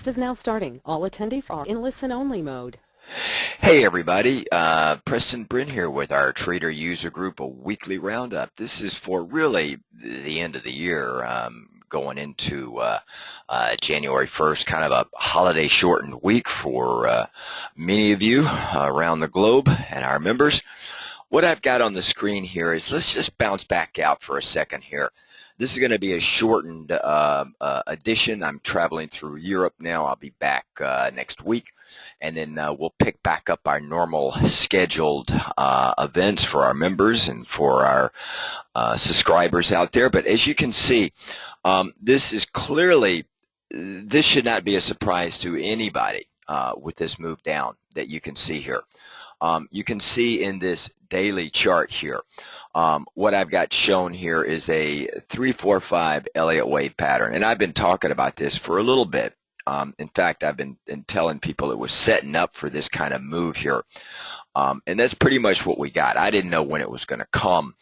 Broadcast is now starting. All attendees are in listen-only mode. Hey everybody, Preston Bryn here with our Trader User Group, a weekly roundup. This is for really the end of the year, going into January 1st, kind of a holiday shortened week for many of you around the globe and our members. What I've got on the screen here is, let's just bounce back out for a second here. This is going to be a shortened edition. I'm traveling through Europe now. I'll be back next week. And then we'll pick back up our normal scheduled events for our members and for our subscribers out there. But as you can see, this is clearly, this should not be a surprise to anybody with this move down that you can see here. You can see in this daily chart here, what I've got shown here is a 3-4-5 Elliott wave pattern. And I've been talking about this for a little bit. In fact, I've been telling people it was setting up for this kind of move here. And that's pretty much what we got. I didn't know when it was going to come,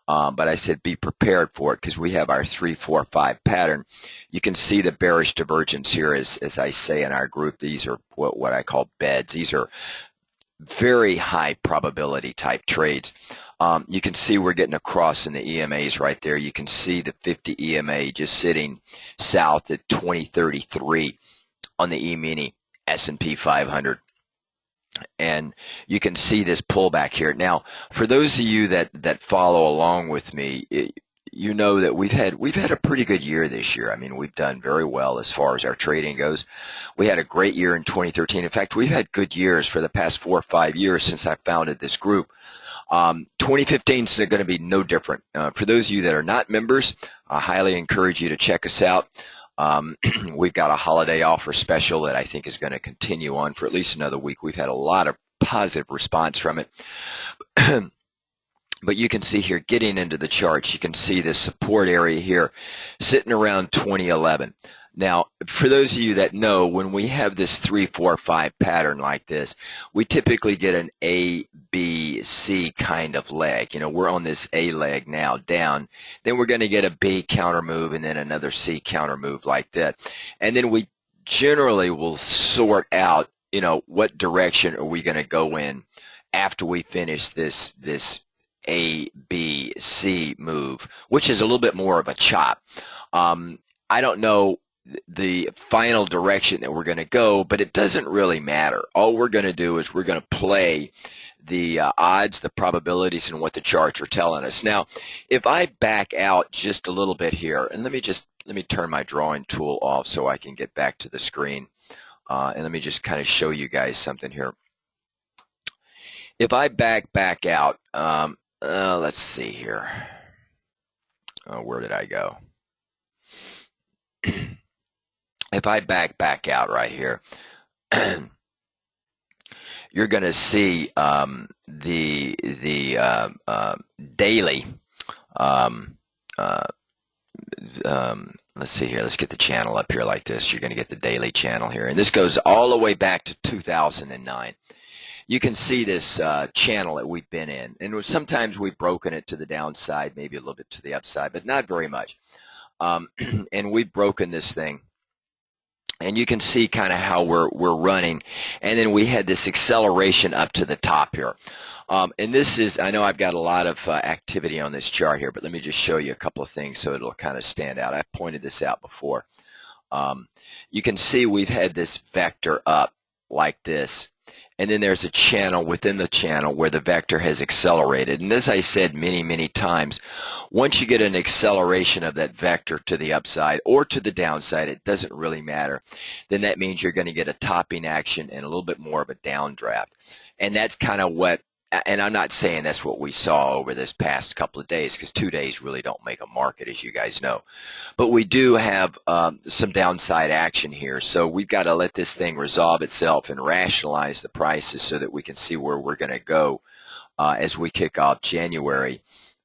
but I said be prepared for it because we have our 3-4-5 pattern. You can see the bearish divergence here, as I say in our group. These are what I call beds. These are very high probability type trades. You can see we're getting across in the EMAs right there. You can see the 50 EMA just sitting south at 2033 on the E-mini S&P 500. And you can see this pullback here. Now, for those of you that follow along with me, you know that we've had a pretty good year this year. I mean, we've done very well as far as our trading goes. We had a great year in 2013. In fact, we've had good years for the past 4 or 5 years since I founded this group. 2015 is going to be no different. For those of you that are not members, I highly encourage you to check us out. We've got a holiday offer special that I think is going to continue on for at least another week. We've had a lot of positive response from it. But you can see here, getting into the charts, you can see this support area here sitting around 2011. Now, for those of you that know, when we have this 3-4-5 pattern like this, we typically get an A, B, C kind of leg. You know, we're on this A leg now down. Then we're going to get a B counter move and then another C counter move like that. And then we generally will sort out, you know, what direction are we going to go in after we finish this A, B, C move, which is a little bit more of a chop. I don't know the final direction that we're going to go, but it doesn't really matter. All we're going to do is we're going to play the odds, the probabilities, and what the charts are telling us. Now, if I back out just a little bit here, and let me turn my drawing tool off so I can get back to the screen, and let me just kind of show you guys something here. If I back out, let's see here. Where did I go? If I back out right here, you're going to see the daily. Let's see here. Let's get the channel up here like this. You're going to get the daily channel here, and this goes all the way back to 2009. You can see this channel that we've been in, and sometimes we've broken it to the downside, maybe a little bit to the upside, but not very much. And we've broken this thing, and you can see kind of how we're running, and then we had this acceleration up to the top here. And this is, I know I've got a lot of activity on this chart here, but let me just show you a couple of things so it'll kind of stand out. I've pointed this out before. You can see we've had this vector up like this. And then there's a channel within the channel where the vector has accelerated. And as I said many, many times, once you get an acceleration of that vector to the upside or to the downside, it doesn't really matter. Then that means you're going to get a topping action and a little bit more of a downdraft. And that's kind of what, and I'm not saying that's what we saw over this past couple of days, because 2 days really don't make a market, as you guys know. But we do have some downside action here, so we've got to let this thing resolve itself and rationalize the prices so that we can see where we're going to go as we kick off January.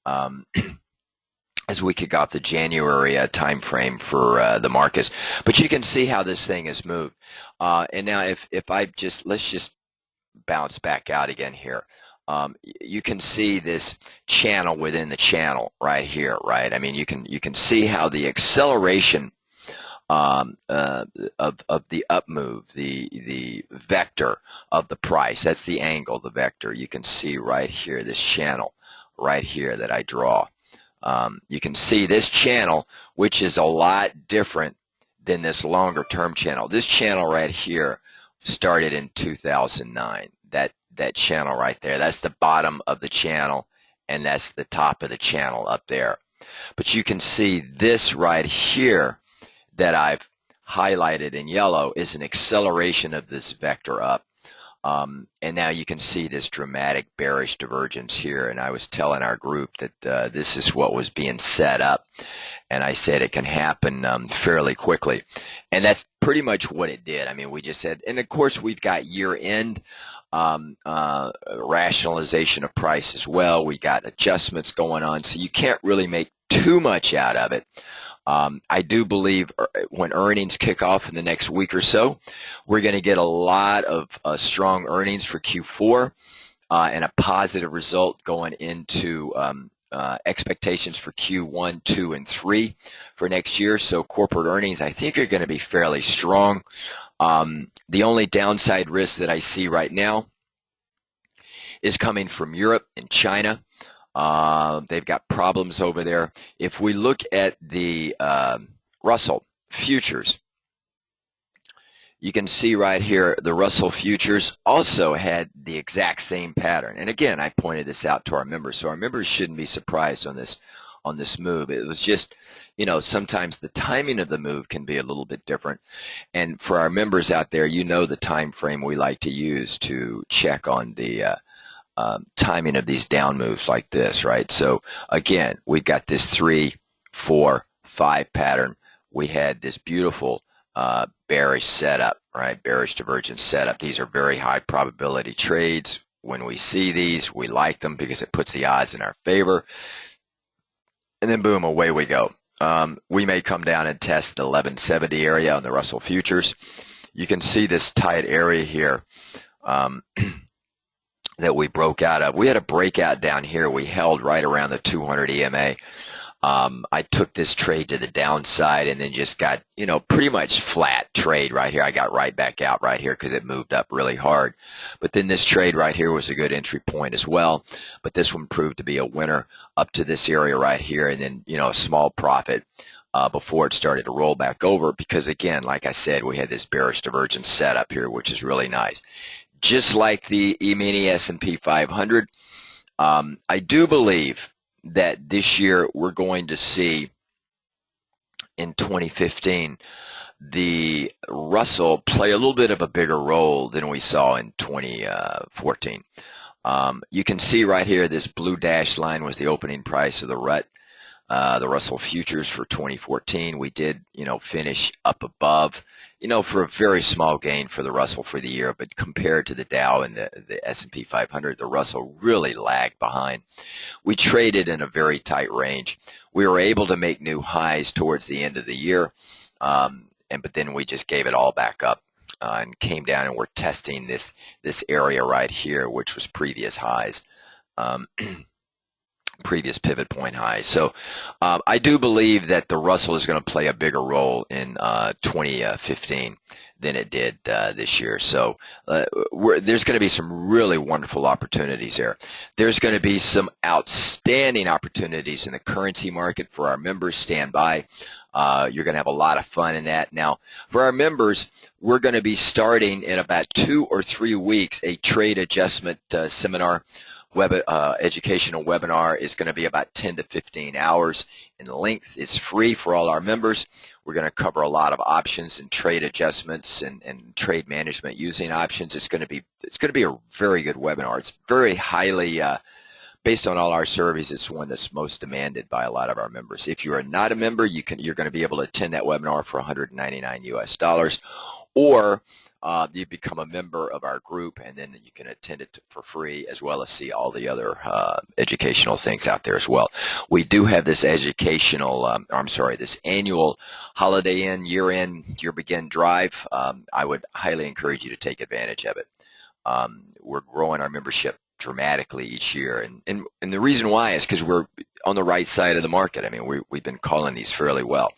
As we kick off the January time frame for the markets. But you can see how this thing has moved. And now if I just, let's just bounce back out again here. You can see this channel within the channel right here, right? I mean, you can see how the acceleration of the up move, the vector of the price. That's the angle, the vector. You can see right here, this channel right here that I draw. You can see this channel, which is a lot different than this longer term channel. This channel right here started in 2009. That channel right there, that's the bottom of the channel, and that's the top of the channel up there. But you can see this right here that I've highlighted in yellow is an acceleration of this vector up. And now you can see this dramatic bearish divergence here, and I was telling our group that this is what was being set up, and I said it can happen fairly quickly, and that's pretty much what it did. I mean, we just said, and of course we've got year-end rationalization of price as well. We got adjustments going on, so you can't really make too much out of it. I do believe when earnings kick off in the next week or so, we're going to get a lot of strong earnings for Q4 and a positive result going into expectations for Q1, 2, and 3 for next year. So corporate earnings, I think, are going to be fairly strong. The only downside risk that I see right now is coming from Europe and China. They've got problems over there. If we look at the Russell futures, you can see right here the Russell futures also had the exact same pattern. And again, I pointed this out to our members, so our members shouldn't be surprised on this move. It was just, you know, sometimes the timing of the move can be a little bit different. And for our members out there, you know the time frame we like to use to check on the timing of these down moves like this, right? So again, we've got this 3, 4, 5 pattern. We had this beautiful bearish setup, right? Bearish divergence setup. These are very high probability trades. When we see these, we like them because it puts the odds in our favor. And then boom, away we go. We may come down and test the 1170 area on the Russell futures. You can see this tight area here that we broke out of. We had a breakout down here. We held right around the 200 EMA. I took this trade to the downside and then just got, you know, pretty much flat trade right here. I got right back out right here because it moved up really hard. But then this trade right here was a good entry point as well. But this one proved to be a winner up to this area right here, and then, you know, a small profit before it started to roll back over because, again, like I said, we had this bearish divergence set up here, which is really nice. Just like the E-mini S&P 500, I do believe that this year we're going to see in 2015 the Russell play a little bit of a bigger role than we saw in 2014. You can see right here this blue dashed line was the opening price of the Russell futures for 2014. We did, you know, finish up above, you know, for a very small gain for the Russell for the year, but compared to the Dow and the S&P 500, the Russell really lagged behind. We traded in a very tight range. We were able to make new highs towards the end of the year, but then we just gave it all back up and came down, and we're testing this area right here, which was previous highs. Previous pivot point highs. So I do believe that the Russell is going to play a bigger role in 2015 than it did this year. So there's going to be some really wonderful opportunities there. There's going to be some outstanding opportunities in the currency market for our members. Stand by. You're going to have a lot of fun in that. Now, for our members, we're going to be starting in about 2 or 3 weeks a trade adjustment seminar. Educational webinar is going to be about 10 to 15 hours in length. It's free for all our members. We're going to cover a lot of options and trade adjustments and trade management using options. It's going to be a very good webinar. It's very highly based on all our surveys. It's one that's most demanded by a lot of our members. If you are not a member, you're going to be able to attend that webinar for $199 US, or you become a member of our group, and then you can attend it for free, as well as see all the other educational things out there as well. We do have this educational, this annual Holiday Inn, year-end, year-begin drive. I would highly encourage you to take advantage of it. We're growing our membership dramatically each year, and the reason why is because we're on the right side of the market. I mean, we've been calling these fairly well.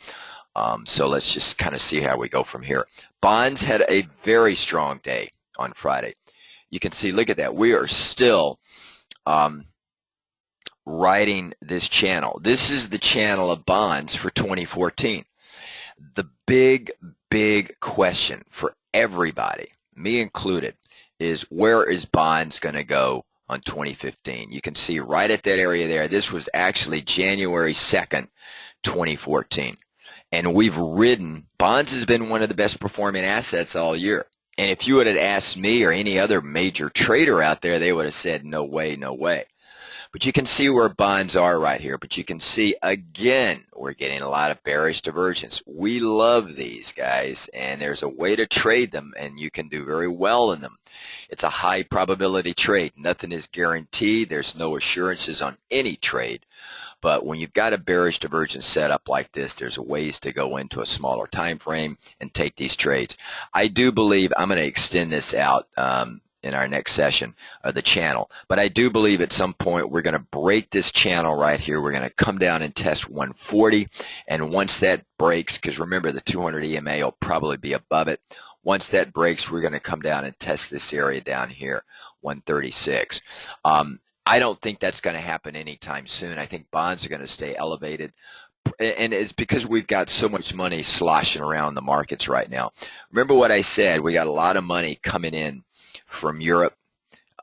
So let's just kind of see how we go from here. Bonds had a very strong day on Friday. You can see, look at that. We are still riding this channel. This is the channel of bonds for 2014. The big question for everybody, me included, is where is bonds going to go on 2015? You can see right at that area there. This was actually January 2nd, 2014. And we've ridden, bonds has been one of the best performing assets all year. And if you would have asked me or any other major trader out there, they would have said, no way, no way. But you can see where bonds are right here. But you can see, again, we're getting a lot of bearish divergence. We love these guys, and there's a way to trade them, and you can do very well in them. It's a high probability trade. Nothing is guaranteed. There's no assurances on any trade. But when you've got a bearish divergence set up like this, there's ways to go into a smaller time frame and take these trades. I do believe I'm going to extend this out in our next session of the channel. But I do believe at some point we're going to break this channel right here. We're going to come down and test 140. And once that breaks, because remember the 200 EMA will probably be above it. Once that breaks, we're going to come down and test this area down here, 136. I don't think that's going to happen anytime soon. I think bonds are going to stay elevated. And it's because we've got so much money sloshing around the markets right now. Remember what I said, we got a lot of money coming in from Europe,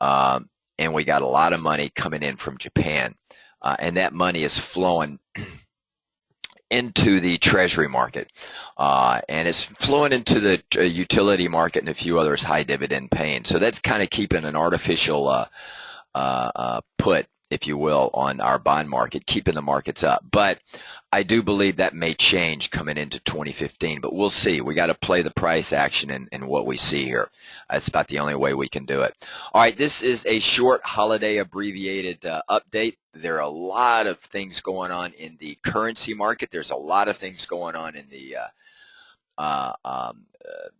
and we got a lot of money coming in from Japan. And that money is flowing into the treasury market, and it's flowing into the utility market and a few others high dividend paying. So that's kind of keeping an artificial put, if you will, on our bond market, keeping the markets up. But I do believe that may change coming into 2015, but we'll see. We got to play the price action in what we see here. That's about the only way we can do it. All right, this is a short holiday abbreviated update. There are a lot of things going on in the currency market. There's a lot of things going on in the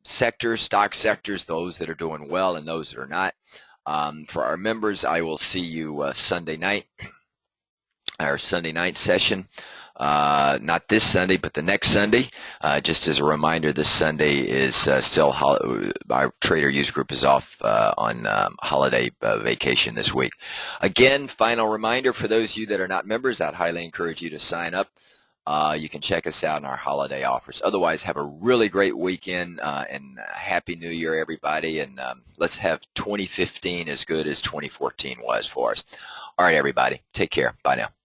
sectors, stock sectors, those that are doing well and those that are not. For our members, I will see you Sunday night, our Sunday night session. Not this Sunday, but the next Sunday. Just as a reminder, this Sunday is still our trader user group is off on holiday vacation this week. Again, final reminder for those of you that are not members, I'd highly encourage you to sign up. You can check us out in our holiday offers. Otherwise, have a really great weekend and Happy New Year, everybody. And let's have 2015 as good as 2014 was for us. All right, everybody. Take care. Bye now.